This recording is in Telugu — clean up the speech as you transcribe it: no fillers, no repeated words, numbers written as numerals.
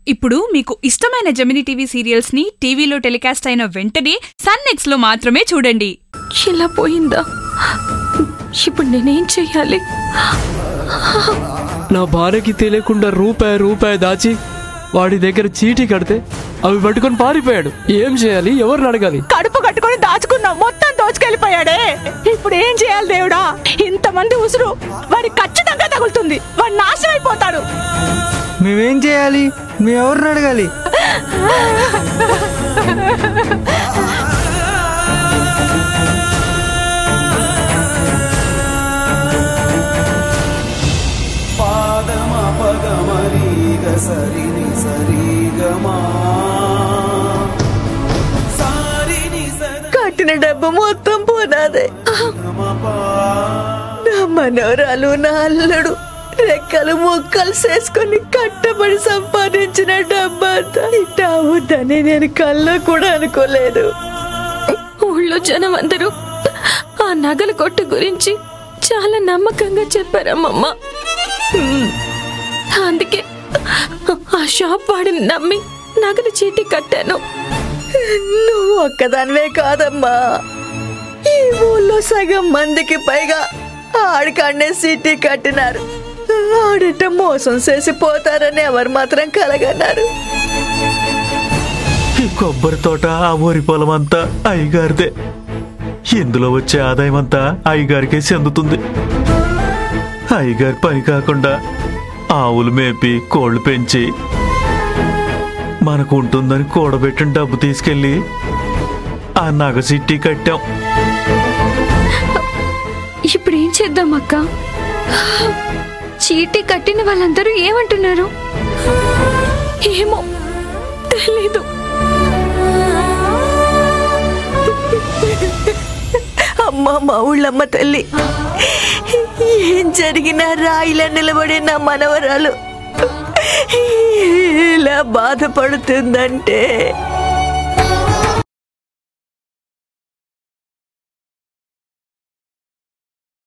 ఇప్పుడు మీకు ఇష్టమైన జెమినీ టీవీ సీరియల్స్ ని టీవీలో టెలికాస్ట్ అయిన వెంటనే సన్ నెక్స్ట్ లో మాత్రమే చూడండి. ఇలా పోయిందా? ఇప్పుడు నేనేం చెయ్యాలి? నా భార్యకి తెలియకుండా రూపాయి దాచి వాడి దగ్గర చీటీ కడితే అవి పట్టుకొని పారిపోయాడు. ఏం చేయాలి? ఎవరిని అడగాలి? కడుపు కట్టుకొని దాచుకున్నాం, మొత్తం దోచుకెళ్ళిపోయాడే. ఇప్పుడు ఏం చేయాలి దేవుడా? ఇంతమంది ఉసురు వాడి ఖచ్చితంగా తగులుతుంది, వాడు నాశనం అయిపోతాడు. మేమేం చేయాలి? మేమెవరిని అడగాలి? కట్టిన డబ్బు మొత్తం పోనాదే. నా మనవరాలు నా అల్లుడు రెక్కలు మొక్కలు చేసుకుని కట్టబడి సంపాదించిన డబ్బంతా ఇట్టా అవుద్దని నేను కల్లో కూడా అనుకోలేదు. ఊళ్ళో జనం అందరూ ఆ నగల కొట్టు గురించి చాలా నమ్మకంగా చెప్పారమ్మమ్మ. అందుకే ఆ షాప్ వాడిని నమ్మి నగల చీటీ కట్టాను. నువ్వు ఒక్కదానివే కాదమ్మా, ఈ ఊళ్ళో సగం మందికి పైగా ఆడికాడనే చీటీ కట్టినారు. ఆడిట మోసం చేసిపోతారని ఎవరు మాత్రం కలగన్నారు. ఈ కొబ్బరి తోట, ఆ ఊరి పొలం అంతా అయ్యగారిదే. ఇందులో వచ్చే ఆదాయం అంతా అయ్యగారికే చెందుతుంది. అయ్యగారి పని కాకుండా ఆవులు మేపి కోళ్లు పెంచి మనకు ఉంటుందని కూడబెట్టిన డబ్బు తీసుకెళ్లి ఆ నగ సిట్టి కట్టాం. ఇప్పుడు ఏం చేద్దాం అక్క? చీటీ కట్టిన వాళ్ళందరూ ఏమంటున్నారు? ఏమో తెలీదు. అమ్మ మా ఊళ్ళమ్మ తల్లి, ఏం జరిగినా రాయిలా నిలబడే నా మనవరాలు ఇలా బాధపడుతుందంటే